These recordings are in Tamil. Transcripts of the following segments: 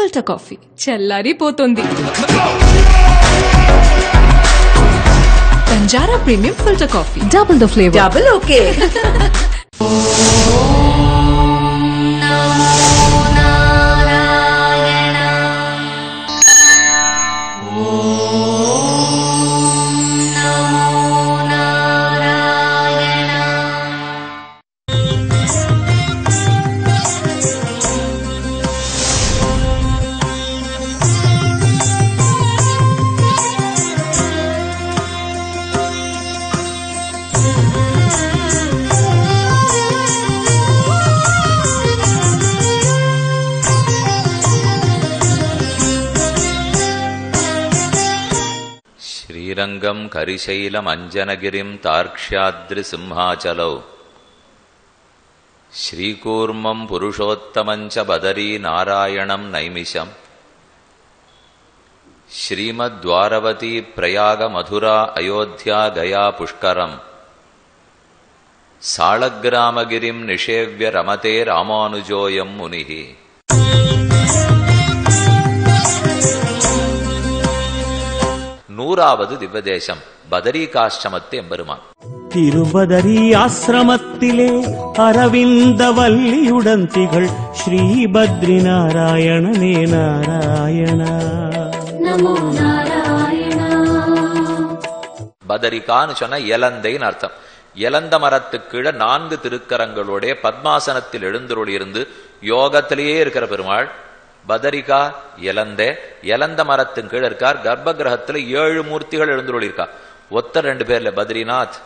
ఫిల్టర్ కాఫీ చల్లారిపోతుంది. Banjara premium filter coffee, double the flavour, double okay. Srirangam కరిశైలమంజనగిరిం తార్క్ష్యాద్రిసింహాచలౌ శ్రీకూర్మం పురుషోత్తమంచ బదరీ నారాయణం నైమిషం శ్రీమద్వారవతీ ప్రయాగ మధురా అయోధ్యా గయా పుష్కరం సాళగ్రామగిరిం నిషేవ్య రమతే రామానుజోయం మునిః. நூறாவது திவ்யதேசம் பதரிகாஷ்டமத்து எம்பெருமான். திருபதரி ஆசிரமத்திலே அரவிந்த வல்லியுடன் திகழ் ஸ்ரீ பத்ரி நாராயணனே நாராயணா நமோ நாராயணா. பதரிகான்னு சொன்ன இலந்தைன்னு அர்த்தம். இலந்த மரத்துக்கு கீழே 4 திருக்கரங்களோட பத்மாசனத்தில் எழுந்தருளி இருந்து யோகத்திலேயே இருக்கிற பெருமாள். பதரிகா இலந்த மரத்தின் கீழே இருக்கார். கர்ப்ப கிரகத்துல 7 மூர்த்திகள் எழுந்துள்ளி இருக்கா. ஒத்த 2 பேர்ல பத்ரிநாத்,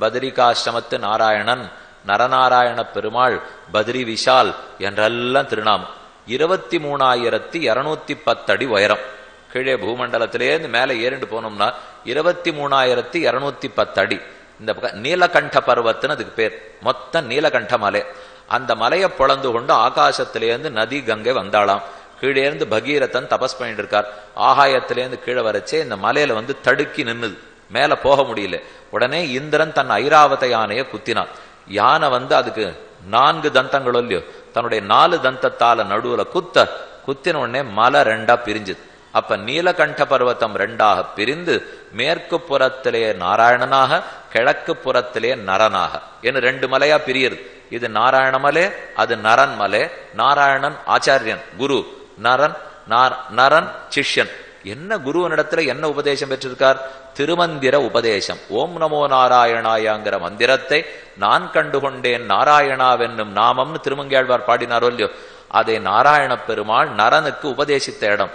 பதரிகாஷ்டமத்து நாராயணன், நரநாராயண பெருமாள், பத்ரி விஷால் என்றெல்லாம் திருநாமம். 23,210 அடி உயரம். கீழே பூமண்டலத்திலேருந்து மேலே ஏறிண்டு போனோம்னா 23,210 அடி. இந்த பக்கம் நீலகண்ட பர்வத்துன்னு அதுக்கு பேர். மொத்தம் நீலகண்ட மலை. அந்த மலையை பொழந்து கொண்டு ஆகாசத்திலேருந்து நதி கங்கை வந்தாளாம். கீழே இருந்து பகீரதன் தபஸ் பண்ணிட்டு இருக்கார். ஆகாயத்திலேருந்து கீழே வரச்சே இந்த மலையில வந்து தடுக்கி நின்னுது, மேல போக முடியல. உடனே இந்திரன் தன் ஐராவத யானையை குத்தினான். யானை வந்து அதுக்கு 4 தந்தங்களோ இல்லையோ, தன்னுடைய 4 தந்தத்தால நடுவுல குத்தின உடனே மலை 2ஆ பிரிஞ்சுது. அப்ப நீலகண்ட பர்வத்தம் 2ஆக பிரிந்து மேற்கு புறத்திலே நாராயணனாக, கிழக்கு புறத்திலே நரனாக என்று 2 மலையா பிரியுது. இது நாராயண மலை, அது நரன் மலை. நாராயணன் ஆச்சாரியன் குரு, நரன் சிஷ்யன். என்ன குருவனிடத்துல என்ன உபதேசம் பெற்றிருக்கார்? திருமந்திர உபதேசம். ஓம் நமோ நாராயணாயாங்கிற மந்திரத்தை நான் கண்டுகொண்டேன் நாராயணாவென்னும் நாமம்னு திருமங்கையாழ்வார் பாடினாரோ இல்லையோ, அதை நாராயண பெருமாள் நரனுக்கு உபதேசித்த இடம்.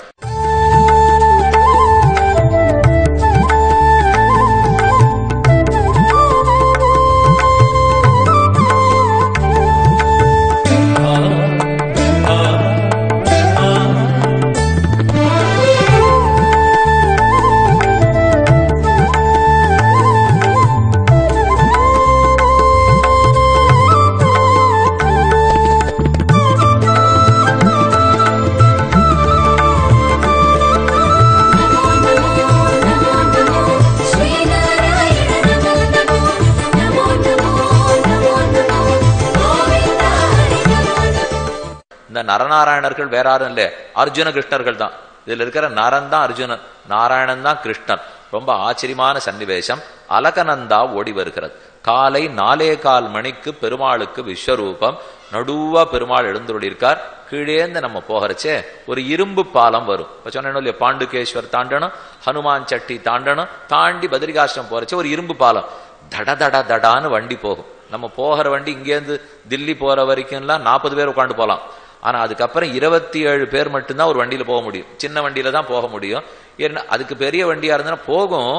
நரநாராயணர்கள் வேற யாரும் இல்ல, அர்ஜுன கிருஷ்ணர்கள் தான். இதுல இருக்கிற நரன் தான் அர்ஜுனன், நாராயணன் தான் கிருஷ்ணன். ரொம்ப ஆச்சரியமான சன்னிவேசம். அலகநந்தா ஓடி வருகிறது. காலை 4:15 மணிக்கு பெருமாளுக்கு விஸ்வரூபம். நடுவா பெருமாள் எழுந்துள்ளிருக்கார். கீழேந்து நம்ம போகிறச்சே ஒரு இரும்பு பாலம் வரும். இப்ப சொன்ன பாண்டுகேஸ்வர் தாண்டணும், ஹனுமான் சட்டி தாண்டணும், தாண்டி பத்ரிகாஷ்டம் போறச்சே ஒரு இரும்பு பாலம். தட தட தடான்னு வண்டி போகும். நம்ம போகிற வண்டி இங்கேருந்து தில்லி போற வரைக்கும்லாம் 40 பேர் உட்காந்து போகலாம். ஆனா அதுக்கப்புறம் 27 பேர் மட்டும்தான் ஒரு வண்டியில போக முடியும். சின்ன வண்டியில தான் போக முடியும். ஏன்னா அதுக்கு பெரிய வண்டியா இருந்தா போகும்,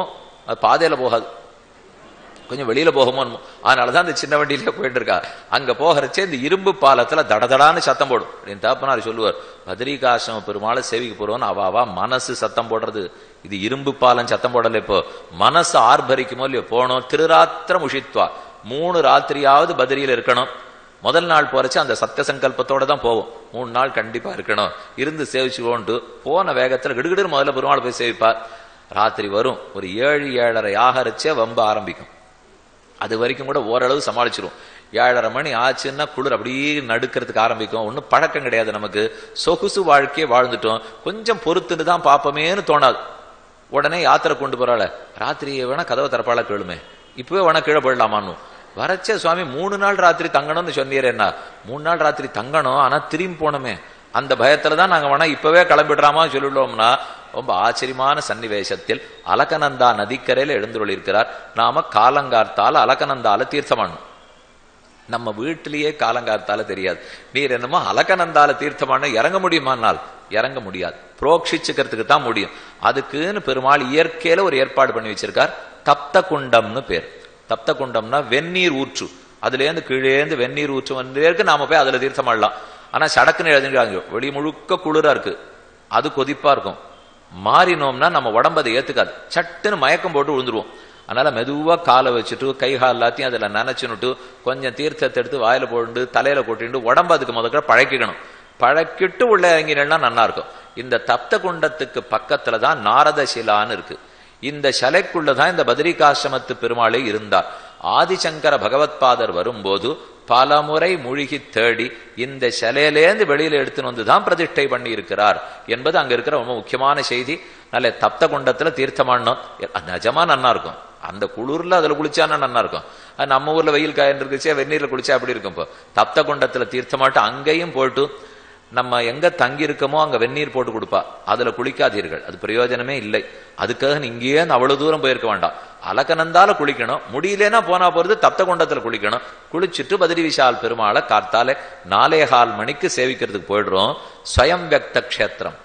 அது பாதையில போகாது, கொஞ்சம் வெளியில போகுமோ. அதனாலதான் அந்த சின்ன வண்டியிலே போயிட்டு இருக்கா. அங்க போகிறச்சே இந்த இரும்பு பாலத்துல தடதடான்னு சத்தம் போடும். அப்படின்னு தகப்பனார் சொல்லுவார், பத்ரிகாசிரம பெருமாளை சேவிக்க போறோம்னு அவாவா மனசு சத்தம் போடுறது. இது இரும்பு பாலம் சத்தம் போடல. இப்போ மனசு ஆர்ப்பரிக்குமோ இல்லையோ. போனோம் திருராத்திரம் உஷித்வா, 3 ராத்திரியாவது பத்ரியில இருக்கணும். முதல் நாள் போறச்சு அந்த சத்திய சங்கல்பத்தோட தான் போவோம். 3 நாள் கண்டிப்பா இருக்கணும், இருந்து சேவிச்சுக்கோன்ட்டு போன வேகத்துல கிடுகிடு முதல்ல பெருமாள் போய் சேவிப்பார். ராத்திரி வரும் ஒரு 7-7:30 ஆகரிச்சே வம்ப ஆரம்பிக்கும். அது வரைக்கும் கூட ஓரளவு சமாளிச்சிரும். 7:30 மணி ஆச்சுன்னா குளிர் அப்படியே நடுக்கிறதுக்கு ஆரம்பிக்கும். ஒன்னும் பழக்கம் கிடையாது நமக்கு, சொகுசு வாழ்க்கையே வாழ்ந்துட்டோம். கொஞ்சம் பொறுத்துன்னு தான் பாப்பமேன்னு தோணாது. உடனே யாத்திரை கொண்டு போறாள, ராத்திரியை வேணா கதவை திறப்பாள கேளுமே, இப்பவே வேணா கீழே போயிடலாமான்னு. வரச்சே சுவாமி 3 நாள் ராத்திரி தங்கணும்னு சொன்னீரே, என்ன 3 நாள் ராத்திரி தங்கணும், ஆனா திரும்பி போனோமே, அந்த பயத்துலதான் நாங்க வேணா இப்பவே கிளம்பிடுறாமா சொல்லிடுவோம்னா. ரொம்ப ஆச்சரியமான சன்னிவேசத்தில் அலகநந்தா நதிக்கரையில எழுந்துள்ளிருக்கிறார். நாம காலங்கார்த்தால அலகநந்தால தீர்த்தமானோம். நம்ம வீட்டிலேயே காலங்கார்த்தால தெரியாது. நீர் என்னமோ அலகநந்தால தீர்த்தமான இறங்க முடியுமானால் இறங்க முடியாது, புரோக்ஷிச்சுக்கிறதுக்கு தான் முடியும். அதுக்குன்னு பெருமாள் இயற்கையில ஒரு ஏற்பாடு பண்ணி வச்சிருக்கார். தப்த குண்டம்னு பேர். தப்த குண்டம்னா வெந்நீர் ஊற்று, அதுல இருந்து கீழேந்து வெந்நீர் ஊற்று வந்து நாம போய் அதுல தீர்த்தம் ஆடலாம். ஆனா சடக்குன்னு எழுதுங்க, வெளி முழுக்க குளிரா இருக்கு, அது கொதிப்பா இருக்கும். மாறினோம்னா நம்ம உடம்பு அதை ஏத்துக்காது, சட்டுன்னு மயக்கம் போட்டு விழுந்துருவோம். அதனால மெதுவா காலை வச்சுட்டு கை கால் எல்லாத்தையும் அதுல நனைச்சுன்னுட்டு கொஞ்சம் தீர்த்தத்தை எடுத்து வாயில போட்டு தலையில கொட்டிட்டு உடம்பு அதுக்கு முதல்ல பழக்கிக்கணும். பழக்கிட்டு உள்ள இறங்கினா நல்லா இருக்கும். இந்த தப்த குண்டத்துக்கு பக்கத்துலதான் நாரத சிலான்னு இருக்கு. இந்த சிலைக்குள்ளதான் இந்த பத்ரிகாசிரமத்து பெருமாளே இருந்தார். ஆதிசங்கர பகவத்பாதர் வரும்போது பல முறை மூழ்கி தேடி இந்த சிலையிலேந்து வெளியில எடுத்துன்னு வந்துதான் பிரதிஷ்டை பண்ணி இருக்கிறார் என்பது அங்க இருக்கிற ரொம்ப முக்கியமான செய்தி. நல்ல தப்த குண்டத்துல தீர்த்தமானோம், நிஜமா நன்னா இருக்கும். அந்த குளிர்ல அதுல குளிச்சானா நன்னா இருக்கும். நம்ம ஊர்ல வெயில் காயன் இருக்குச்சே, வெந்நீர்ல குளிச்சா அப்படி இருக்கும். இப்போ தப்த குண்டத்துல தீர்த்தமாட்டு அங்கேயும் போட்டு நம்ம எங்க தங்கி இருக்கமோ அங்க வெந்நீர் போட்டு கொடுப்பா, அதுல குளிக்காதீர்கள், அது பிரயோஜனமே இல்லை. அதுக்காக இங்கேயே அவ்வளவு தூரம் போயிருக்க வேண்டாம். அலகநந்தால குளிக்கணும், முடியலன்னா போனா போறது தப்த குண்டத்துல குளிக்கணும். குளிச்சுட்டு பத்ரி விஷால் பெருமாளை கார்த்தால 4:15 மணிக்கு சேவிக்கிறதுக்கு போயிடுறோம். ஸ்வயம் வியக்த கஷேத்திரம்.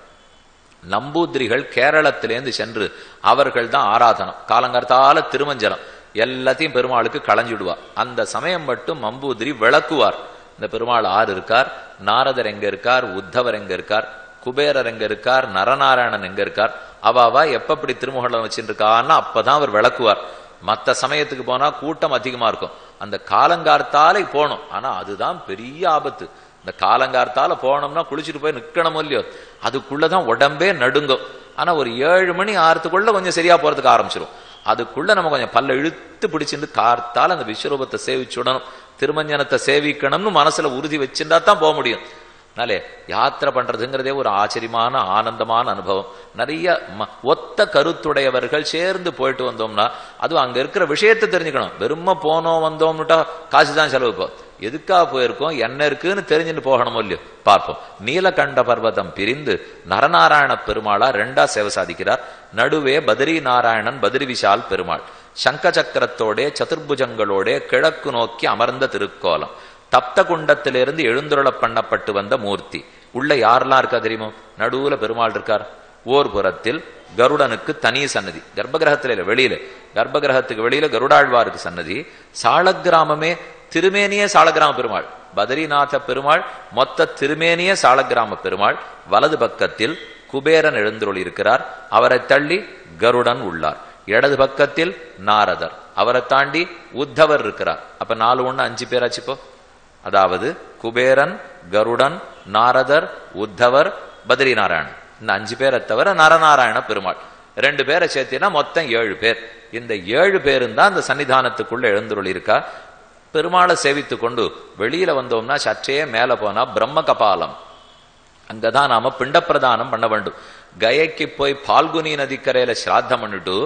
நம்பூதிரிகள் கேரளத்திலேருந்து சென்று அவர்கள் தான் ஆராதனம். காலங்கார்த்தால திருமஞ்சனம் எல்லாத்தையும் பெருமாளுக்கு களைஞ்சிடுவா. அந்த சமயம் மட்டும் நம்பூதிரி விளக்குவார். இந்த பெருமாள் ஆறு இருக்கார், நாரதர் எங்க இருக்கார், உத்தவர் எங்க இருக்கார், குபேரர் எங்க இருக்கார், நரநாராயணன் எங்க இருக்கார், அவாவா எப்படி திருமுகலம் வச்சுருக்கான்னா அப்பதான் அவர் விளக்குவார். மற்ற சமயத்துக்கு போனா கூட்டம் அதிகமா இருக்கும். அந்த காலங்கார்த்தாலே போகணும். ஆனா அதுதான் பெரிய ஆபத்து. இந்த காலங்கார்த்தால போனோம்னா குளிச்சுட்டு போய் நிக்கணும் இல்லையோ, அதுக்குள்ளதான் உடம்பே நடுங்கும். ஆனா ஒரு 7 மணி ஆறதுக்குள்ள கொஞ்சம் சரியா போறதுக்கு ஆரம்பிச்சிடும். அதுக்குள்ள நம்ம கொஞ்சம் பல்ல இழுத்து பிடிச்சிருந்து கார்த்தால அந்த விஸ்வரூபத்தை சேவிச்சுடணும், திருமஞ்சனத்தை சேவிக்கணும்னு மனசுல உறுதி வச்சுட்டா தான் போக முடியும். அதனாலே யாத்திரை பண்றதுங்கிறதே ஒரு ஆச்சரியமான ஆனந்தமான அனுபவம். நிறைய ஒத்த கருத்துடையவர்கள் சேர்ந்து போயிட்டு வந்தோம்னா அதுவும் அங்க இருக்கிற விஷயத்தை தெரிஞ்சுக்கணும். வெறும போனோம் வந்தோம்னுட்டா காசுதான் செலவு. இப்போ எதுக்காக போயிருக்கோம், என்ன இருக்குன்னு தெரிஞ்சுட்டு போகணும் இல்லையோ. பார்ப்போம். நீலகண்ட பர்வதம் பிரிந்து நரநாராயண பெருமாளா 2ஆ சேவை சாதிக்கிறார். நடுவே பத்ரி நாராயணன் பத்ரி விஷால் பெருமாள் சங்க சக்கரத்தோட சதுர்புஜங்களோட கிழக்கு நோக்கி அமர்ந்த திருக்கோலம். தப்த குண்டத்திலிருந்து எழுந்துருள பண்ணப்பட்டு வந்த மூர்த்தி. உள்ள யாரெல்லாம் இருக்கா தெரியுமோ? நடுவுல பெருமாள் இருக்கார். ஓர் புறத்தில் கருடனுக்கு தனி சன்னதி, கர்ப்பகிரகத்தில வெளியில, கர்ப்பகிரகத்துக்கு வெளியில கருடாழ்வாருக்கு சன்னதி. சாலக்கிராமமே திருமேனிய சாலக்கிராம பெருமாள், பத்ரிநாத பெருமாள் மொத்த திருமேனிய சாலக்கிராம பெருமாள். வலது பக்கத்தில் குபேரன் எழுந்துருள் இருக்கிறார், அவரை தள்ளி கருடன் உள்ளார். இடது பக்கத்தில் நாரதர், அவரை தாண்டி உத்தவர் இருக்கிறார். அப்ப 4 1 5 பேர் ஆச்சுப்போ. அதாவது குபேரன், கருடன், நாரதர், உத்தவர், பத்ரி நாராயணன். இந்த 5 பேரை தவிர நரநாராயண பெருமாள் 2 பேரை சேர்த்தினா மொத்தம் 7 பேர். இந்த 7 பேரும் தான் இந்த சன்னிதானத்துக்குள்ள எழுந்துருள் இருக்கா. பெருமாளை சேவித்து கொண்டு வெளியில வந்தோம்னா சற்றே மேல போனா பிரம்ம கபாலம், அங்கதான் நாம பிண்ட பிரதானம் பண்ண வேண்டும். கயைக்கு போய் பால்குனி நதிக்கரையில சிராத்தம் பண்ணிட்டு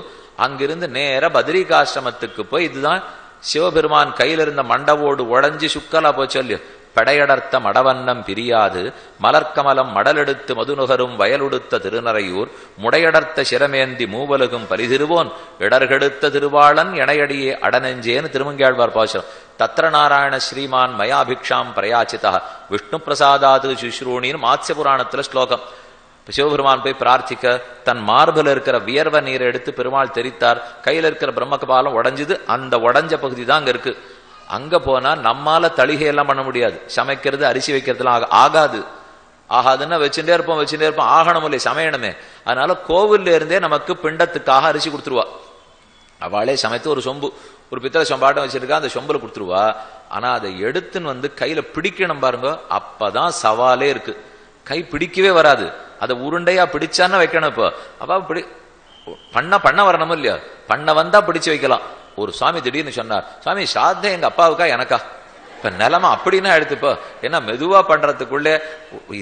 அங்கிருந்து நேர பத்ரிகாசிரமத்துக்கு போய், இதுதான் சிவபெருமான் கையில இருந்த மண்டவோடு உடஞ்சி சுக்கலா போச்சு இல்லையோ. படையடர்த்த மடவண்ணம் பிரியாது மலர்கமலம் மடலெடுத்து மதுநுகரும் வயலுடுத்த திருநறையூர் முடையடர்த்த சிரமேந்தி மூவலுகும் பரிதிருவோன் இடர்கெடுத்த திருவாளன் இணையடியே அடனெஞ்சேன்னு திருமங்கியாழ்வார் பாசம். தத்ர நாராயண ஸ்ரீமான் மயாபிக்ஷாம் பிரயாச்சிதா விஷ்ணு பிரசாதாது சுஸ்ரூணின்னு மாத்ய புராணத்துல ஸ்லோகம். சிவபெருமான் போய் பிரார்த்திக்க தன் மார்பில் இருக்கிற வியர்வ நீரை எடுத்து பெருமாள் தெரித்தார். கையில இருக்கிற பிரம்மகபாலம் உடஞ்சுது. அந்த உடஞ்ச பகுதி தான் அங்க இருக்கு. அங்க போனா நம்மால தளிகையெல்லாம் பண்ண முடியாது. சமைக்கிறது அரிசி வைக்கிறதுலாம் ஆகாதுன்னா வச்சுட்டே இருப்போம் ஆகணும் இல்லை, சமையணுமே. அதனால கோவில்ல இருந்தே நமக்கு பிண்டத்துக்காக அரிசி கொடுத்துருவா. அவளே சமைத்து ஒரு சொம்பு, ஒரு பித்தளை சொம்பாட்டம் வச்சிருக்கா, அந்த சொம்புல கொடுத்துருவா. ஆனா அதை எடுத்துன்னு வந்து கையில பிடிக்கணும் பாருங்க, அப்பதான் சவாலே இருக்கு. கை பிடிக்கவே வராது. அதை உருண்டையா பிடிச்சான்னு வைக்கணும். இப்போ அப்ப பண்ண வரணும் இல்லையா? பண்ண வந்தா பிடிச்சு வைக்கலாம். ஒரு சுவாமி திடீர்னு சொன்னார், சுவாமி சாத்தம் எங்க அப்பாவுக்கா எனக்கா? இப்ப நிலைமை அப்படின்னா எடுத்துப்போ. ஏன்னா மெதுவா பண்றதுக்குள்ளே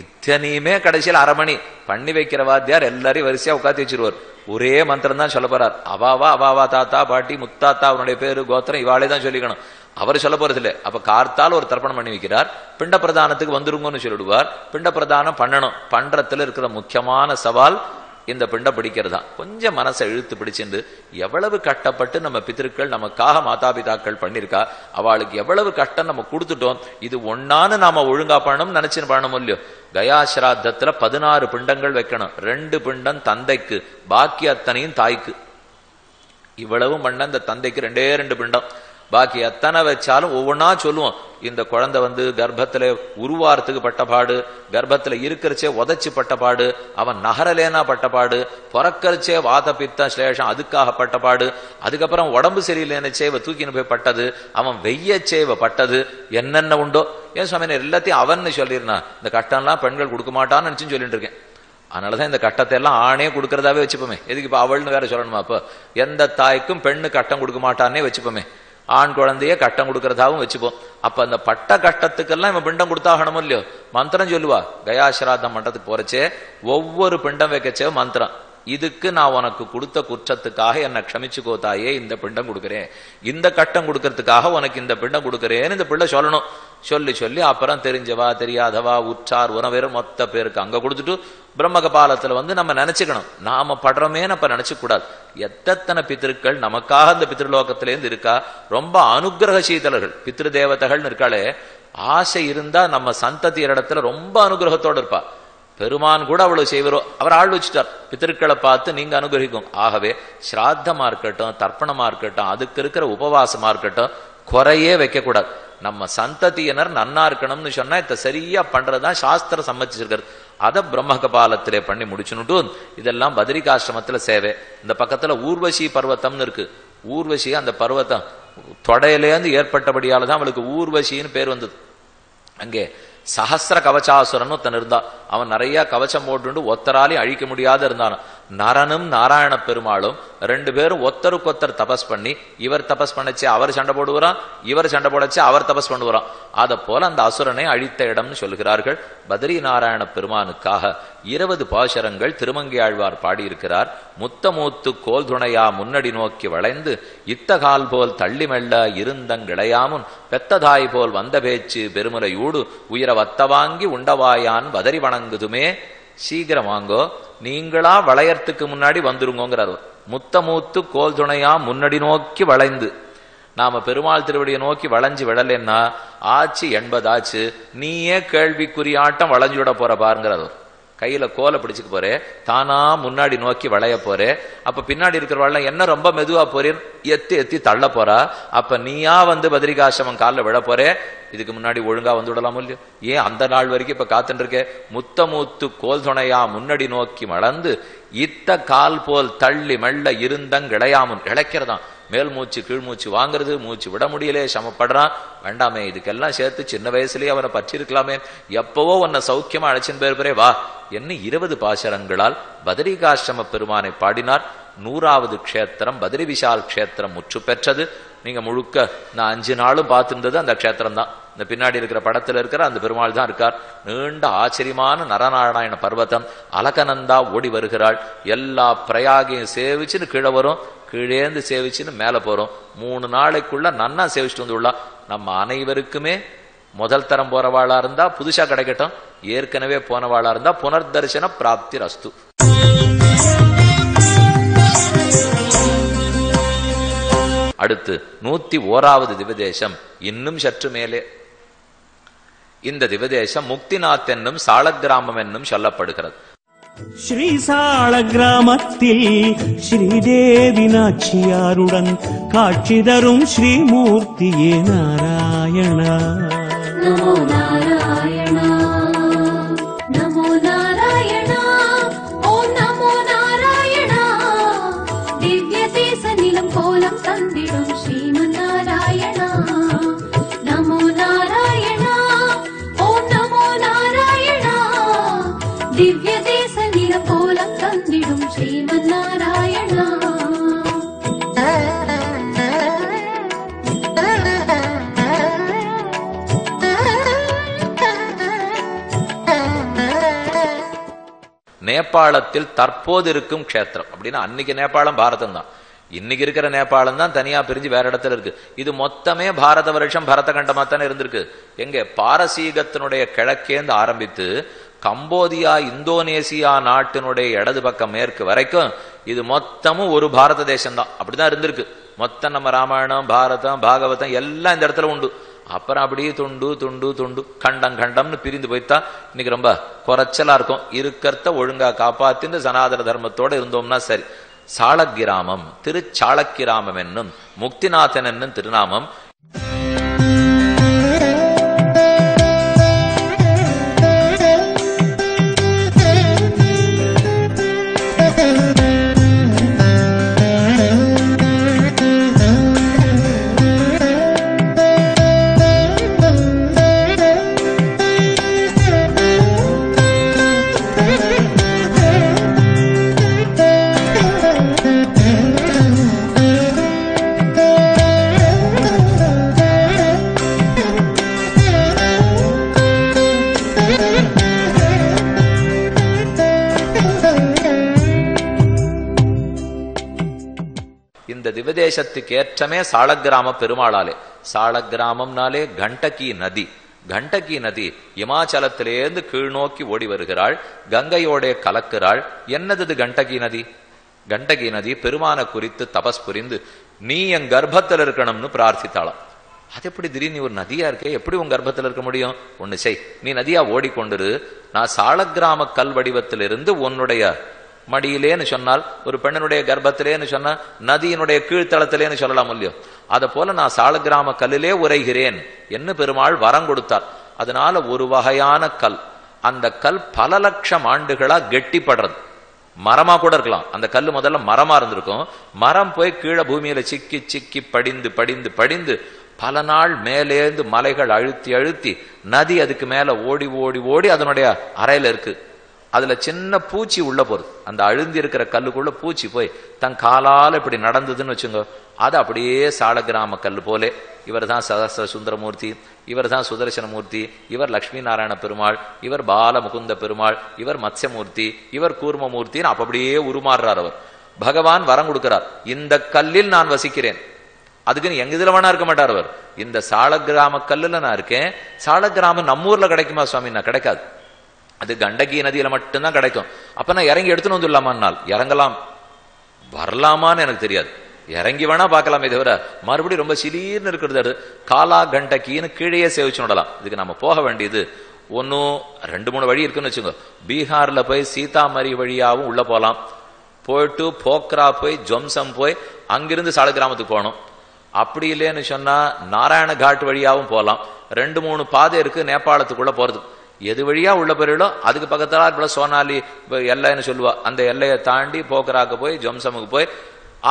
இத்தனையுமே கடைசியில் அரை மணி பண்ணி வைக்கிற வாத்தியார் எல்லாரையும் வரிசையா உட்காந்து வச்சிருவார். ஒரே மந்திரம் தான் சொல்ல போறார். அவாவா அவாவா தாத்தா பாட்டி முத்தாத்தா அவனுடைய பேரு கோத்திரம் இவாளே தான் சொல்லிக்கணும். அவர் சொல்ல போறது இல்லை. அப்ப கார்த்தால் ஒரு தர்ப்பணம் பண்ணி வைக்கிறார். பிண்ட பிரதானத்துக்கு வந்துருங்கன்னு சொல்லிடுவார். பிண்ட பிரதானம் பண்ணணும். பண்றதுல இருக்கிற முக்கியமான சவால் இந்த பிண்ட பிடிக்கிறதா. கொஞ்சம் மனசை இழுத்து பிடிச்சிருந்து எவ்வளவு கஷ்டப்பட்டு நம்ம பித்திருக்கள் நமக்காக மாதாபிதாக்கள் பண்ணிருக்கா, அவளுக்கு எவ்வளவு கஷ்டம் நம்ம கொடுத்துட்டோம், இது ஒன்னான்னு நாம ஒழுங்கா பண்ணணும் நினைச்சுன்னு பண்ணணும் இல்லையோ. கயாசிராத்தத்துல 16 பிண்டங்கள் வைக்கணும். 2 பிண்டம் தந்தைக்கு, பாக்கி அத்தனையும் தாய்க்கு. இவ்வளவும் பண்ண இந்த தந்தைக்கு 2 பிண்டம், பாக்கி எத்தனை வச்சாலும் ஒவ்வொன்னா சொல்லுவோம். இந்த குழந்தை கர்ப்பத்துல உருவாரத்துக்கு பட்டபாடு, கர்ப்பத்துல இருக்கிறச்சே உதச்சு பட்டபாடு, அவன் நகரலேனா பட்டபாடு, பிறக்கரிச்சே வாத பித்த ஸ்லேஷம் அதுக்காக பட்டபாடு, அதுக்கப்புறம் உடம்பு சரியில்லைன்னச்சேவ தூக்கின்னு போய் பட்டது, அவன் வெய்யச்சேவ பட்டது, என்னென்ன உண்டோ. ஏன் சுவாமி எல்லாத்தையும் அவன்னு சொல்லிருந்தா, இந்த கட்டம்லாம் பெண்கள் கொடுக்க மாட்டான்னு நினைச்சுன்னு சொல்லிட்டு இருக்கேன். அதனாலதான் இந்த கட்டத்தை எல்லாம் ஆணே கொடுக்கறதாவே வச்சுப்போமே. எதுக்கு இப்ப அவள்னு வேற சொல்லணுமா? அப்ப எந்த தாய்க்கும் பெண்ணு கட்டம் கொடுக்க மாட்டான்னே வச்சுப்போமே. ஆண் குழந்தைய கட்டம் கொடுக்கறதாவும் வச்சுப்போம். அப்ப அந்த பட்ட கட்டத்துக்கெல்லாம் இவன் பிண்டம் கொடுத்தாகணும் இல்லையோ. மந்திரம் சொல்லுவா. கயாசிராதம் மன்றத்துக்கு போறச்சே ஒவ்வொரு பிண்டம் வைக்கச்சே மந்திரம், இதுக்கு நான் உனக்கு கொடுத்த குற்றத்துக்காக என்னை க்ஷமிச்சுக்கோ தாயே, இந்த பிண்டம் கொடுக்குறேன், இந்த கட்டம் கொடுக்கறதுக்காக உனக்கு இந்த பிண்டம் கொடுக்குறேன்னு இந்த பிள்ளை சொல்லணும். சொல்லி சொல்லி அப்புறம் தெரிஞ்சவா தெரியாதவா உற்றார் உறவேறு மொத்த பேருக்கு அங்க கொடுத்துட்டு பிரம்மகபாலத்துல நம்ம நினைச்சுக்கணும். நாம படுறோமே அப்ப நினைச்சு கூடாது. எத்தனை பித்திருக்கள் நமக்காக இந்த பித்ருலோகத்திலேருந்து இருக்கா. ரொம்ப அனுகிரக சீதலர்கள் பித்ரு தேவதைகள்னு இருக்காளே. ஆசை இருந்தா நம்ம சந்ததியர் இடத்துல ரொம்ப அனுகிரகத்தோடு இருப்பா. பெருமான் கூட அவ்வளவு செய்வரோ, அவர் ஆள் வச்சுட்டார். பித்திருக்களை பார்த்து நீங்க அனுகிரகிக்கும். ஆகவே ஸ்ராத்தமா இருக்கட்டும், தர்ப்பணமா இருக்கட்டும், அதுக்கு இருக்கிற உபவாசமா இருக்கட்டும், குறையே வைக்க கூடாது. நம்ம சந்ததியினர் நன்னா இருக்கணும்னு சொன்னா இத சரியா பண்றதுதான் சாஸ்திரம் சம்மதிச்சிருக்கிறது. அதை பிரம்மகபாலத்திலே பண்ணி முடிச்சுனுட்டு இதெல்லாம் பத்ரிகாசிரமத்துல சேவை. இந்த பக்கத்துல ஊர்வசி பர்வத்தம்னு இருக்கு. ஊர்வசி அந்த பர்வத்தம் தொடையிலேருந்து ஏற்பட்டபடியால தான் அவளுக்கு ஊர்வசின்னு பேர் வந்தது. அங்கே சஹஸ்ர கவச்சாசுரன் ஒருத்தன் இருந்தா. அவன் நிறைய கவச்சம் போட்டு ஒத்தராலையும் அழிக்க முடியாத இருந்தான். நரனும் நாராயண பெருமாளும் 2 பேரும் ஒத்தருக்கு ஒத்தர் தபஸ் பண்ணி, இவர் தபஸ் பண்ணச்சே அவர் சண்டை போடுவாராம், இவர் சண்டை போடச்சே அவர் தபஸ் பண்ணுவாராம். அதை போல அந்த அசுரனை அழித்த இடம்னு சொல்கிறார்கள். பத்ரி நாராயண பெருமானுக்காக 20 பாசுரங்கள் திருமங்கை ஆழ்வார் பாடியிருக்கிறார். முத்த மூத்து கோல் துணையா முன்னடி நோக்கி வளைந்து இத்தகால் போல் தள்ளி மெல்ல இருந்தங்கிளையாமுன் பெத்ததாய் போல் வந்த பேச்சு பெருமுறையூடு உயிர வத்த வாங்கி உண்டவாயான் பதறி வணங்குதுமே. சீக்கிரம் வாங்கோ, நீங்களா வளையறதுக்கு முன்னாடி வந்துருங்கிறார். முத்த மூத்து கோல் துணையா முன்னடி நோக்கி வளைந்து. நாம பெருமாள் திருவடியை நோக்கி வளைஞ்சு விடலன்னா ஆச்சு 80 ஆச்சு, நீயே கேள்விக்குறியாட்டம் வளைஞ்சு விட போற பாருங்கிறார். கையில கோலை பிடிச்சுக்க போறே, தானா முன்னாடி நோக்கி வளைய போறே. அப்ப பின்னாடி இருக்கிறவாள் என்ன ரொம்ப மெதுவா போறேன், எத்தி எத்தி தள்ள போறா. அப்ப நீயா பத்ரிகாசிரமம் காலில் விழ போறே. இதுக்கு முன்னாடி ஒழுங்கா வந்து விடலாம் இல்லையோ. ஏன் அந்த நாள் வரைக்கும் இப்ப காத்துட்டு இருக்கே. முத்த மூத்து கோல் துணையா முன்னடி நோக்கி மளந்து இத்த கால் போல் தள்ளி மெல்ல இருந்தங்கிளையாமுன். இழைக்கிறதான் மேல் மூச்சு கீழ் மூச்சு வாங்குறது, மூச்சு விட முடியலே, சமப்படுறான். வேண்டாமே, இதுக்கெல்லாம் சேர்த்து சின்ன வயசுலயே அவனை பற்றி இருக்கலாமே. எப்பவோ உன்னை சௌக்கியமா அழைச்சின் பேர் வா என்ன 20 பாசரங்களால் பத்ரிகாசிரம பெருமானை பாடினார். 100வது க்ஷேத்திரம் பத்ரி விஷால் க்ஷேத்திரம் முற்று பெற்றது. நீங்க முழுக்க நான் 5 நாளும் பார்த்துருந்தது அந்த க்ஷேத்திரம் தான். இந்த பின்னாடி இருக்கிற படத்துல இருக்கிற அந்த பெருமாள் தான் இருக்கார். நீண்ட ஆச்சரியமான நரநாராயண பர்வதம். அலகநந்தா ஓடி வருகிறாள். எல்லா பிரயாகையும் சேவிச்சுன்னு கீழே வரும், கீழேந்து சேவிச்சுன்னு மேல போறோம். 3 நாளைக்குள்ள நன்னா சேவிச்சுட்டு வந்துள்ளா. நம்ம அனைவருக்குமே முதல் தரம் போறவாளா இருந்தா புதுசா கிடைக்கட்டும், ஏற்கனவே போனவாளா இருந்தா புனர்தர்சன பிராப்தி ரஸ்து. அடுத்து 101வது திவதேசம் இன்னும் சற்று மேலே. இந்த திவதேசம் முக்திநாத் என்னும் சாலக்கிராமம் என்னும் சொல்லப்படுகிறது. ஸ்ரீசால கிராமத்தில் ஸ்ரீதேவி நாச்சியாருடன் காட்சி தரும் ஸ்ரீமூர்த்தியே நாராயணா. நமோ நாராயணா, நமோ நாராயணா, ஓம் நமோ நாராயணா. திவ்ய தேச நிலம் கோலம் தந்திடும் ஸ்ரீமன் நாராயணா. நமோ நாராயணா, ஓம் நமோ நாராயணா. திவ்ய தேச நிலம் கோலம் தந்திடும் ஸ்ரீமன் நாராயணா. நேபாளத்தில் தற்போது இருக்கும் க்ஷேத்திரம். அப்படின்னா அன்னைக்கு நேபாளம் பாரதம் தான், இன்னைக்கு இருக்கிற நேபாளம் தான் தனியா பிரிஞ்சு வேற இடத்துல இருக்கு. இது மொத்தமே பாரத வருஷம் பரத கண்டமா தானே இருந்திருக்கு. எங்க பாரசீகத்தினுடைய கிழக்கேந்து ஆரம்பித்து கம்போதியா இந்தோனேசியா நாட்டினுடைய இடது பக்கம் மேற்கு வரைக்கும் இது மொத்தமும் ஒரு பாரத தேசம்தான். அப்படிதான் இருந்திருக்கு. மொத்தம் நம்ம ராமாயணம் பாரதம் பாகவதம் எல்லாம் இந்த இடத்துல உண்டு. அப்புறம் அப்படியே துண்டு துண்டு துண்டு கண்டம் கண்டம்னு பிரிந்து போய்த்தா இன்னைக்கு ரொம்ப குறைச்சலா இருக்கும். இருக்கிறத ஒழுங்கா காப்பாத்தின்னு சனாதன தர்மத்தோட இருந்தோம்னா சரி. சாளக்கிராமம், திருச்சாளக்கிராமம் என்னும் முக்திநாதன் என்னும் திருநாமம். இந்த திவதேசத்துக்கு ஏற்றமே சாளக்கிராம பெருமாளாலே. சாளக்கிராமம்னாலே கண்டகி நதி. கண்டகி நதி இமாச்சலத்திலேருந்து கீழ் நோக்கி ஓடி வருகிறாள், கங்கையோட கலக்கிறாள். என்னது கண்டகி நதி? கண்டகி நதி பெருமான குறித்து தபஸ் புரிந்து நீ என் கர்ப்பத்தில் இருக்கணும்னு பிரார்த்தித்தாளாம். அது எப்படி திடீர்னு ஒரு நதியா இருக்கே, எப்படி உன் கர்ப்பத்தில் இருக்க முடியும்? ஒண்ணு செய், நீ நதியா ஓடிக்கொண்டிரு, நான் சாளக்கிராம கல் வடிவத்திலிருந்து உன்னுடைய மடியிலேன்னு சொன்னால், ஒரு பெண்ணனுடைய கர்ப்பத்திலேன்னு சொன்னா நதியினுடைய கீழ்த்தளத்திலேன்னு சொல்லலாம் இல்லையோ, அதை போல நான் சாளக்கிராம கல்லிலே உரைகிறேன் என்று பெருமாள் வரம் கொடுத்தார். அதனால ஒரு வகையான கல், அந்த கல் பல லட்சம் ஆண்டுகளா கெட்டிப்படுறது. மரமா கூட இருக்கலாம். அந்த கல்லு முதல்ல மரமா இருந்திருக்கும், மரம் போய் கீழே பூமியில சிக்கி சிக்கி படிந்து படிந்து படிந்து பல நாள் மேலேந்து மலைகள் அழுத்தி அழுத்தி நதி அதுக்கு மேல ஓடி ஓடி ஓடி அதனுடைய அறையில இருக்கு. அதுல சின்ன பூச்சி உள்ள போறது, அந்த அழுந்தி இருக்கிற கல்லுக்குள்ள பூச்சி போய் தன் காலால இப்படி நடந்ததுன்னு வச்சுங்க, அது அப்படியே சாளக்கிராம கல்லு போலே. இவர் தான் சதஸ்ர சுந்தரமூர்த்தி, இவர் தான் சுதர்சனமூர்த்தி, இவர் லட்சுமி நாராயண பெருமாள், இவர் பால முகுந்த பெருமாள், இவர் மத்ஸ்யமூர்த்தி, இவர் கூர்மமூர்த்தின்னு அப்படியே உருமாறுறார். அவர் பகவான் வரம் கொடுக்கிறார், இந்த கல்லில் நான் வசிக்கிறேன். அதுக்குன்னு எங்க இதுல வேணா இருக்க மாட்டார் அவர். இந்த சாளக்கிராம கல்லுல நான் இருக்கேன். சாளக்கிராமம் நம்ம ஊர்ல கிடைக்குமா சுவாமி? நான் கிடைக்காது, அது கண்டகி நதியில மட்டும்தான் கிடைக்கும். அப்ப நான் இறங்கி எடுத்துன்னு வந்துடலாமான்னால் இறங்கலாம், வரலாமான்னு எனக்கு தெரியாது. இறங்கி வேணா பார்க்கலாமே தவிர மறுபடியும் ரொம்ப சிலீர்னு இருக்கிறது காலா கண்டகின்னு கீழே சேவிச்சு விடலாம். இதுக்கு நம்ம போக வேண்டியது ஒன்னும் 2-3 வழி இருக்குன்னு வச்சுக்கோ. பீகார்ல போய் சீதாமரி வழியாவும் உள்ள போலாம், போயிட்டு போக்ரா போய் ஜொம்சம் போய் அங்கிருந்து சாளக்கிராமத்துக்கு போகணும். அப்படி இல்லைன்னு சொன்னா நாராயண காட் வழியாவும் போகலாம். 2-3 பாதை இருக்கு நேபாளத்துக்குள்ள போறது. எது வழியா உள்ள போறீங்களோ அதுக்கு பக்கத்துல சோனாலி எல்லைன்னு சொல்லுவா, அந்த எல்லையை தாண்டி போக்கராக்கு போய் ஜொம்சமுக்கு போய்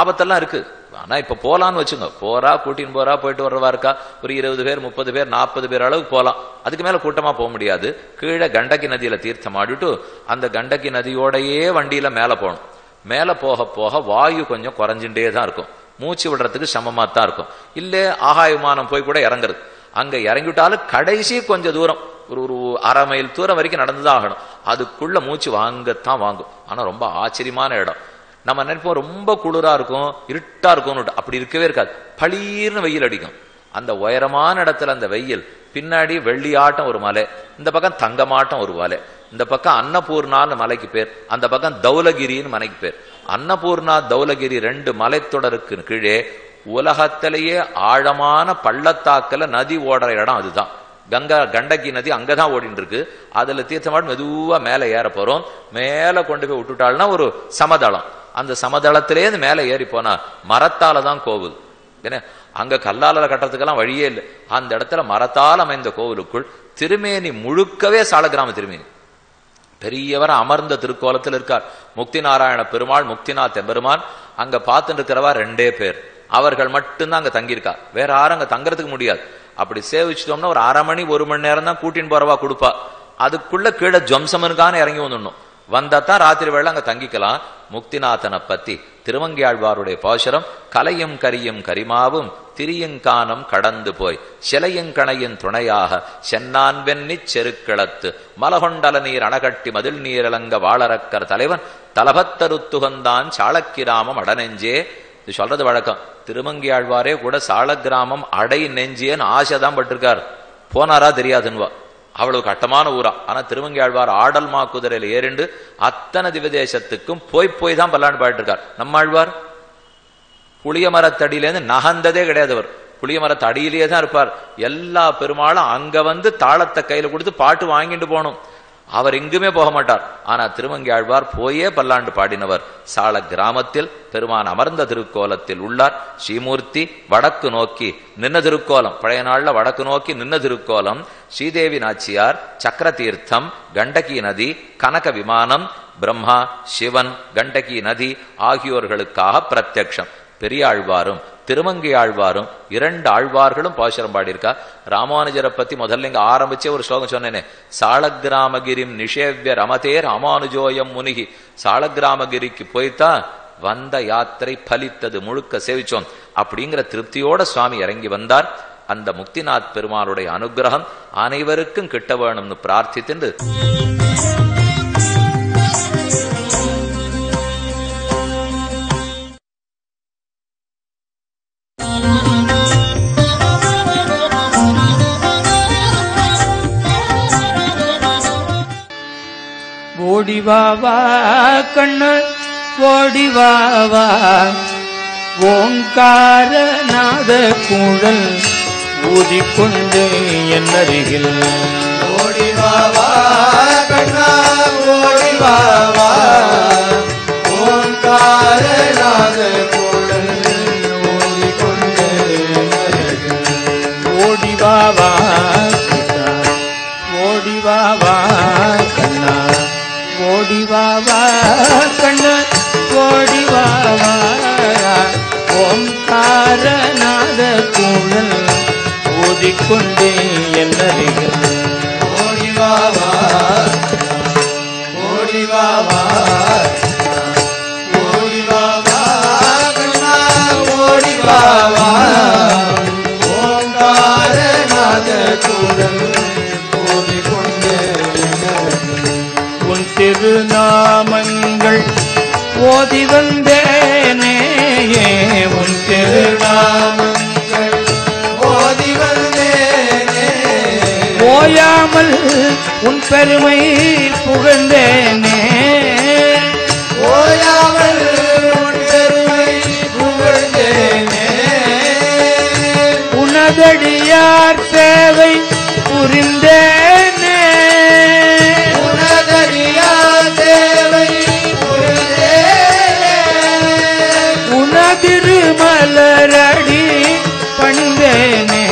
ஆபத்தெல்லாம் இருக்கு. ஆனா இப்ப போலான்னு வச்சுங்க, போறா கூட்டின்னு போறா போயிட்டு வர்றவா இருக்கா, ஒரு 20 பேர் 30 பேர் 40 பேர் அளவுக்கு போலாம். அதுக்கு மேல கூட்டமா போக முடியாது. கீழே கண்டகி நதியில தீர்த்தம் ஆடிட்டு அந்த கண்டகி நதியோடையே வண்டியில மேல போகணும். மேல போக போக வாயு கொஞ்சம் குறைஞ்சுட்டே தான் இருக்கும், மூச்சு விடுறதுக்கு சமமா தான் இருக்கும். இல்ல ஆகாய விமானம் போய் கூட இறங்குறது. அங்க இறங்கிவிட்டாலும் கடைசி கொஞ்சம் தூரம், ஒரு 1/2 மைல் தூரம் வரைக்கும் நடந்துதான் ஆகணும். அதுக்குள்ள மூச்சு வாங்கத்தான் வாங்கும். ஆனா ரொம்ப ஆச்சரியமான இடம். நம்ம நினைப்போம் ரொம்ப குளிரா இருக்கும் இருட்டா இருக்கும், அப்படி இருக்கவே இருக்காது. பளீர்னு வெயில் அடிக்கும். அந்த உயரமான இடத்துல அந்த வெயில், பின்னாடி வெள்ளியாட்டம் ஒரு மலை, இந்த பக்கம் தங்கமாட்டம் ஒரு மலை, இந்த பக்கம் அன்னபூர்ணான்னு மலைக்கு பேர், அந்த பக்கம் தௌலகிரின்னு மலைக்கு பேர். அன்னபூர்ணா தௌலகிரி 2 மலைத்தொடருக்கு கீழே உலகத்திலேயே ஆழமான பள்ளத்தாக்குல நதி ஓடுற இடம் அதுதான். கண்டகி நதி அங்கதான் ஓடிட்டு இருக்கு. அதுல தீர்த்தமாடு மெதுவா மேல ஏற போறோம். மேல கொண்டு போய் விட்டுட்டாள்னா ஒரு சமதளம், அந்த சமதளத்திலேருந்து மேல ஏறி போனா மரத்தால தான் கோவில். ஏன்னா அங்க கல்லால கட்டுறதுக்கெல்லாம் வழியே இல்லை. அந்த இடத்துல மரத்தால் அமைந்த கோவிலுக்குள் திருமேனி முழுக்கவே சாளக்கிராம திருமேனி. பெரியவர் அமர்ந்த திருக்கோலத்தில் இருக்கார் முக்தி நாராயண பெருமாள், முக்திநாத் பெருமான். அங்க பார்த்துட்டு இருக்கிறவா 2 பேர், அவர்கள் மட்டும்தான் அங்க தங்கியிருக்கா. வேற யாரும் அங்க தங்கறதுக்கு முடியாது. அப்படி சேவிச்சிட்டோம்னா ஒரு 1/2 மணி 1 மணி நேரம் தான் கூட்டின்னு போறவா கொடுப்பா. அதுக்குள்ள கீழே ஜம்சமனுக்கான இறங்கி வந்துடணும். வந்தாத்தான் ராத்திரி வேளை அங்க தங்கிக்கலாம். முக்திநாதனை பத்தி திருமங்கையாழ்வாருடைய பாசுரம் கலையும் கரியும் கரிமாவும் திரியங்கானம் கடந்து போய் சிலையுங்கணையின் துணையாக சென்னான் வெண்ணிச் செருக்கிளத்து மலகொண்டல நீர் அணகட்டி மதில் நீரலங்க வாழறக்கர் தலைவன் தலபத்தருத்துகந்தான் சாளக்கிராமம் அடநெஞ்சே. இது சொல்றது வழக்கம். திருமங்கையாழ்வாரே கூட சாளக்கிராமம் அடை நெஞ்சேன்னு ஆசைதான் பட்டிருக்கார். போனாரா தெரியாதுன்னுவா, அவ்வளவு கட்டமான ஊரா. ஆனா திருமங்கையாழ்வார் ஆடல் மா குதிரையில ஏறிண்டு அத்தனை திவதேசத்துக்கும் போய் தான் பல்லாண்டு பாடிட்டு இருக்கார். நம்மாழ்வார் புளிய மரத்தடியிலேருந்து நகர்ந்ததே கிடையாது. அவர் புளிய மரத்து அடியிலேயே தான் இருப்பார். எல்லா பெருமாளும் அங்க வந்து தாளத்தை கையில கொடுத்து பாட்டு வாங்கிட்டு போகணும். அவர் எங்குமே போக மாட்டார். ஆனா திருமங்கையாழ்வார் போயே பல்லாண்டு பாடினவர். சால கிராமத்தில் பெருமான் அமர்ந்த திருக்கோலத்தில் உள்ளார். ஸ்ரீமூர்த்தி வடக்கு நோக்கி நின்ன திருக்கோலம், பழைய நாள்ல வடக்கு நோக்கி நின்ன திருக்கோலம். ஸ்ரீதேவி நாச்சியார், சக்கர தீர்த்தம், கண்டகி நதி, கனக விமானம், பிரம்மா, சிவன், கண்டகி நதி ஆகியோர்களுக்காக பிரத்யக்ஷம். பெரியாழ்வாரும் திருமங்கையாழ்வாரும் இரண்டு ஆழ்வார்களும் பாசுரம் பாடியிருக்கா. ராமானுஜரை பத்தி முதல்ல இங்க ஆரம்பிச்சே ஒரு ஸ்லோகம் சொன்னேனே, சாலக்கிராமகிரிம் நிஷேவ்ய ரமதே ராமானுஜோயம் முனிகி. சாலக்கிராமகிரிக்கு போய்தான் வந்த யாத்திரை பலித்தது, முழுக்க சேவிச்சோம் அப்படிங்கிற திருப்தியோட சுவாமி இறங்கி வந்தார். அந்த முக்திநாத் பெருமாளுடைய அனுகிரகம் அனைவருக்கும் கிட்ட வேணும்னு பிரார்த்தித்து ஓடிவாவா கண்ணன் ஓடிவாவா ஓங்காரநாத குழல் ஊதிக்கொண்டு என்னருகில் ஓடிவாவா கண்ணா ஓடிவாவா ஓங்காரநாத குழல் ஊதிக்கொண்டு ஓடிவாவா ஓடிவாவா கண்ணா ஓடிவாவா கண்ணன் ஓடிவாவா ஓம்காரநாத குழல் ஊதிக்கொண்டே என்னருகில் ஓடிவாவா ஓடிவாவா ஓடிவாவா கண்ணா ஓடிவாவா ஓங்காரநாத குழல் ஊதிக்கொண்டே உன் திருநாமங்கள் ஓதி வந்தேனே உன் திருநாமங்கள் ஓதி வந்தேனே ஓயாமல் உன் பெருமை புகழ்ந்தேனே ஓயாமல் உன் பெருமை புகழ்ந்தேனே உனதடியார் சேவை புரிந்தேனே உனதடியா தேவை புரிந்தேனே உனதிருமலரடி பணிந்தேனே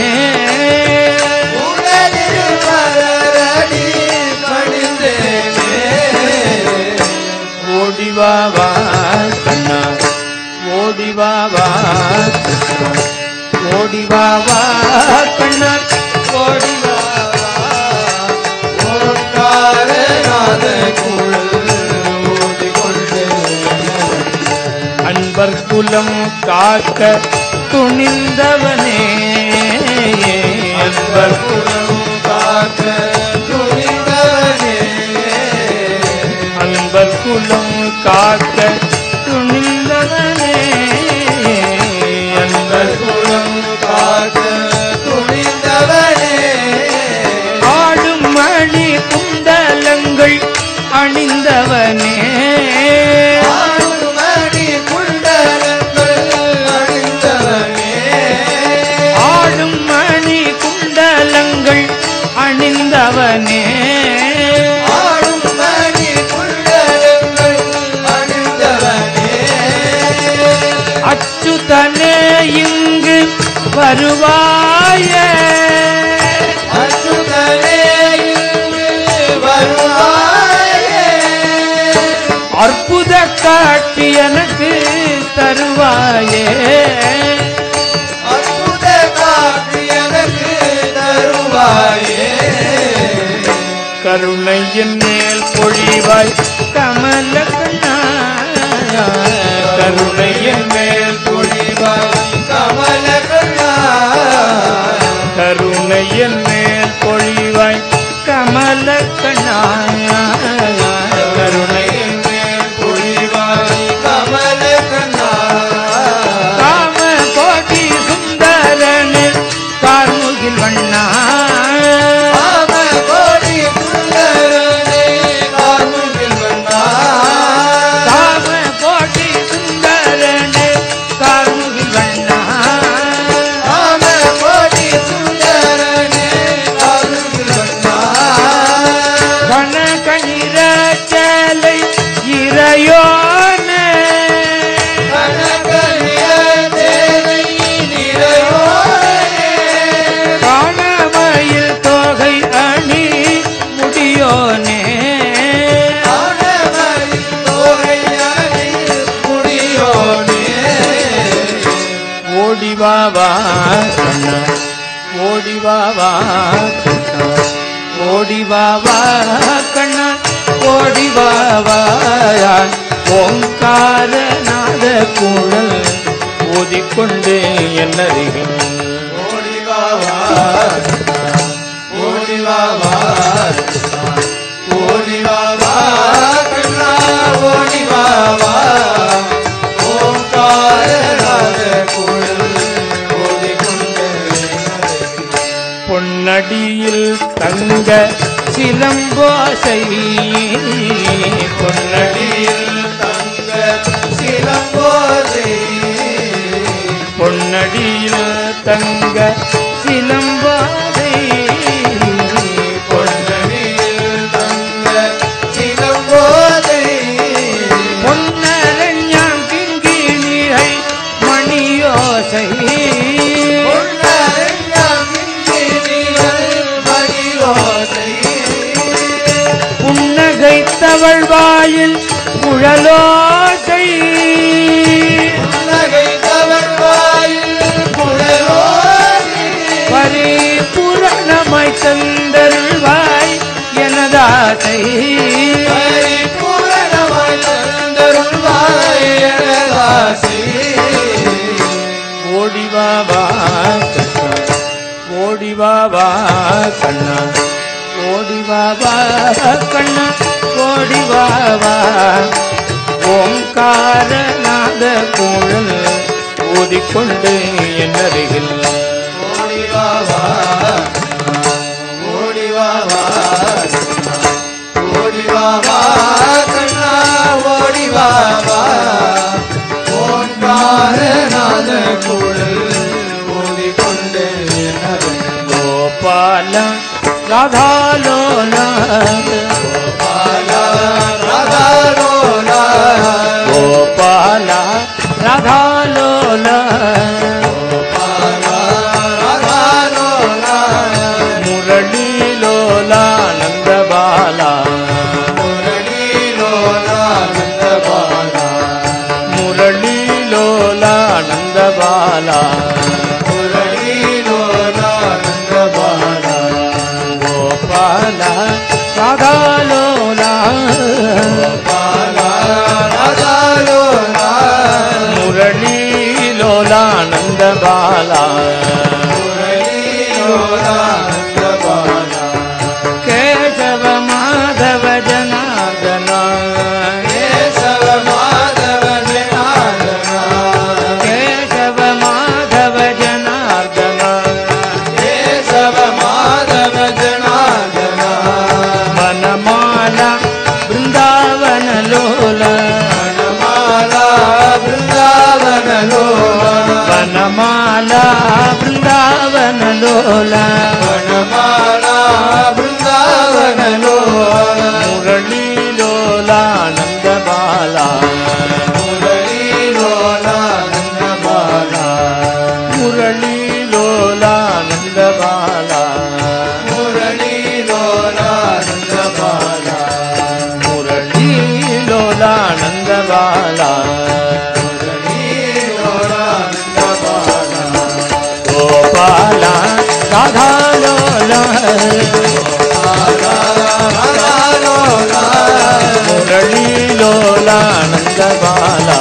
உனதிருமலரடி பணிந்தேனே ஓடிவாவா கண்ணா ஓடிவாவா ஓடிவாவா கண்ணா ஓடிவாவா ஓங்காரநாத குழல் ஊதிக்கொண்டே அன்பர் குலம் காக்க துணிந்தவனே அன்பர் குலம் காக்க துணிந்தவனே அன்பர் குலம் காக்க துணிந்தவனே அன்பர் குலம் காக்க துணிந்தவனே ஆடும் மணி குண்டலங்கள் அணிந்தவனே ஆடுமணி குண்டலங்கள் அணிந்தவனே ஆடும் மணி குண்டலங்கள் அணிந்தவனே ஆடுமணி குண்டலங்கள் அணிந்தவனே அச்சுதனே இங்கு வருவாயே அச்சுதனே இங்கு வருவாயே அற்புத காட்சி எனக்கு தருவாயே அற்புத காட்சி எனக்கு தருவாயே கருணையின் மேல் பொழிவாய் கமல கண்ணா கருணையின் மேல் பொழிவாய் கமல கண்ணா கருணையின் மேல் பொழிவாய் கமல கண்ணா கருணையின் மேல் பொழிவாய் கமல கண்ணா காம கோடி சுந்தரனே கார்முகில் வண்ணா காம கோடி சுந்தரனே கார்முகில் வண்ணா காம கோடி சுந்தரனே கார்முகில் வண்ணா காம கோடி சுந்தரனே கார்முகில் வண்ணா கன கணிர சேலை இறையோனே கனகனிய தேவை நிறையோனே காணமயில் தோகை அணி முடியோனே ஆனமயில் தோகை அணியில் முடியோனே ஓடிவாவா கண்ணா ஓடிவாவா கண்ணா ஓடிவாவா கண்ணா ஓடிவாவா ஓங்காரநாத குழல் ஓதிக்கொண்டு என்னருகில் ஓடிவாவா ஓடிவாவா ஓடிவாவா கண்ணா ஓடிவாவா ஓங்காரநாத குழல் ஓதிக்கொண்டு பொன்னடியில் தங்க சிலம்போசை பொன்னடியில் தங்க சிலம்போதை பொன்னடியில் தங்க சிலம்பாதை பொன்னடியில் தங்க சிலம்போதை பொன்னரஞ்சாம் கிங்கிணிகை மணியோசை புன்னகைத்தவள் வாயில் குழலோசை பரிபூரணமாய் தந்தருள்வாய் எனதாசை ஓடிவாவா கண்ணா ஓடிவாவா கண்ணா ஓடிவாவா கண்ணா ஓடிவாவா ஓங்காரநாத குழல் ஓதிக்கொண்டு என்னருகில் ஓடிவாவா ஓடிவாவா ஓடிவாவா கண்ணா ஓடிவாவா ஓங்காரநாத குழல் ஓதிக்கொண்டு கோபால ராதாலோல கோபாலா ராதாலோலா கோபால ராதாலோல கோபாலா ராதாலோலா முரளிலோலானந்த பாலா முரளிலோலா நந்தபாலா முரளிலோலானந்த பாலா முரளிலோலா நந்தபாலா கோபால ராதாலோல கோபாலா ராதாலோலா முரளிலோலானந்த பாலா முரளிலோலா நந்தபாலா கேசவ மாதவ ஜனார்தனா கேசவ மாதவ ஜனார்தனா கேசவ மாதவ ஜனார்தனா கேசவ மாதவ ஜனார்தனா வனமாலா பிருந்தாவன லோல வனமாலா பிருந்தாவன லோலா வனமாலா பிருந்தாவன லோல வனமாலா பிருந்தாவன லோலா முரளிலோலானந்த பாலா முரளிலோலா நந்தபாலா முரளிலோலானந்த பாலா முரளிலோலா நந்தபாலா முரளிலோலானந்த பாலா முரளிலோலா நந்தபாலா கோபால ராதாலோல ராதாலோலா முரளிலோலானந்த பாலா